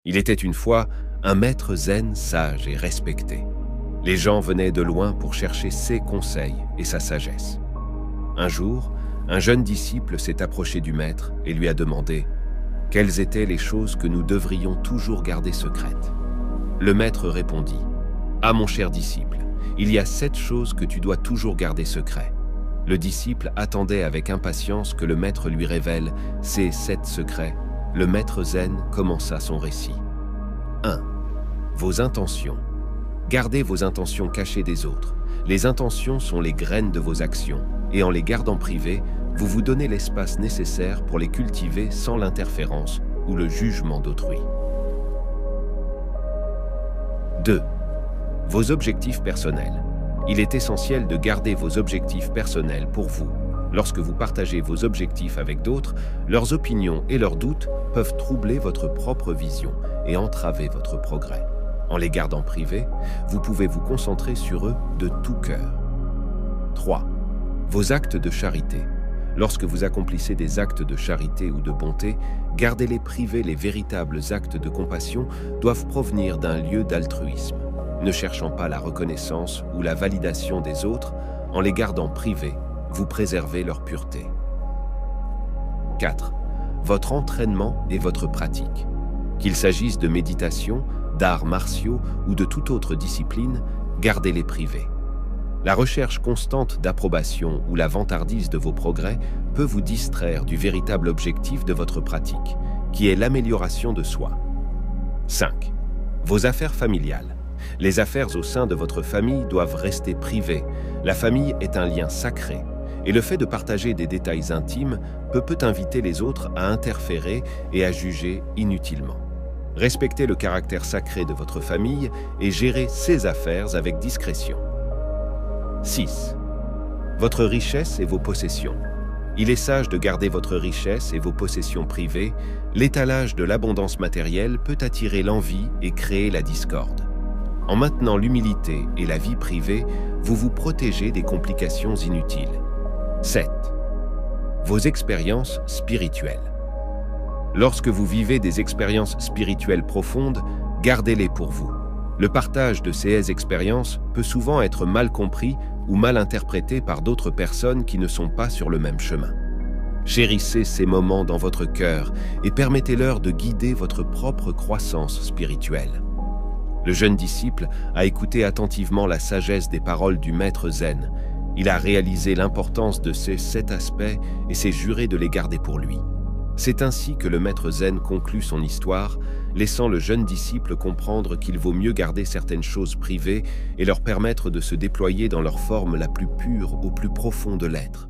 Il était une fois un maître zen sage et respecté. Les gens venaient de loin pour chercher ses conseils et sa sagesse. Un jour, un jeune disciple s'est approché du maître et lui a demandé « Quelles étaient les choses que nous devrions toujours garder secrètes ?» Le maître répondit « Ah mon cher disciple, il y a 7 choses que tu dois toujours garder secrets. » Le disciple attendait avec impatience que le maître lui révèle ces 7 secrets. Le maître zen commença son récit. 1. Vos intentions. Gardez vos intentions cachées des autres. Les intentions sont les graines de vos actions, et en les gardant privées, vous vous donnez l'espace nécessaire pour les cultiver sans l'interférence ou le jugement d'autrui. 2. Vos objectifs personnels. Il est essentiel de garder vos objectifs personnels pour vous. Lorsque vous partagez vos objectifs avec d'autres, leurs opinions et leurs doutes peuvent troubler votre propre vision et entraver votre progrès. En les gardant privés, vous pouvez vous concentrer sur eux de tout cœur. 3. Vos actes de charité. Lorsque vous accomplissez des actes de charité ou de bonté, gardez-les privés. Les véritables actes de compassion doivent provenir d'un lieu d'altruisme. Ne cherchant pas la reconnaissance ou la validation des autres, en les gardant privés, vous préservez leur pureté. 4. Votre entraînement et votre pratique. Qu'il s'agisse de méditation, d'arts martiaux ou de toute autre discipline, gardez-les privés. La recherche constante d'approbation ou la vantardise de vos progrès peut vous distraire du véritable objectif de votre pratique, qui est l'amélioration de soi. 5. Vos affaires familiales. Les affaires au sein de votre famille doivent rester privées. La famille est un lien sacré, et le fait de partager des détails intimes peut inviter les autres à interférer et à juger inutilement. Respectez le caractère sacré de votre famille et gérez ses affaires avec discrétion. 6. Votre richesse et vos possessions. Il est sage de garder votre richesse et vos possessions privées. L'étalage de l'abondance matérielle peut attirer l'envie et créer la discorde. En maintenant l'humilité et la vie privée, vous vous protégez des complications inutiles. 7. Vos expériences spirituelles. Lorsque vous vivez des expériences spirituelles profondes, gardez-les pour vous. Le partage de ces expériences peut souvent être mal compris ou mal interprété par d'autres personnes qui ne sont pas sur le même chemin. Chérissez ces moments dans votre cœur et permettez-leur de guider votre propre croissance spirituelle. Le jeune disciple a écouté attentivement la sagesse des paroles du maître zen. Il a réalisé l'importance de ces 7 aspects et s'est juré de les garder pour lui. C'est ainsi que le maître zen conclut son histoire, laissant le jeune disciple comprendre qu'il vaut mieux garder certaines choses privées et leur permettre de se déployer dans leur forme la plus pure au plus profond de l'être.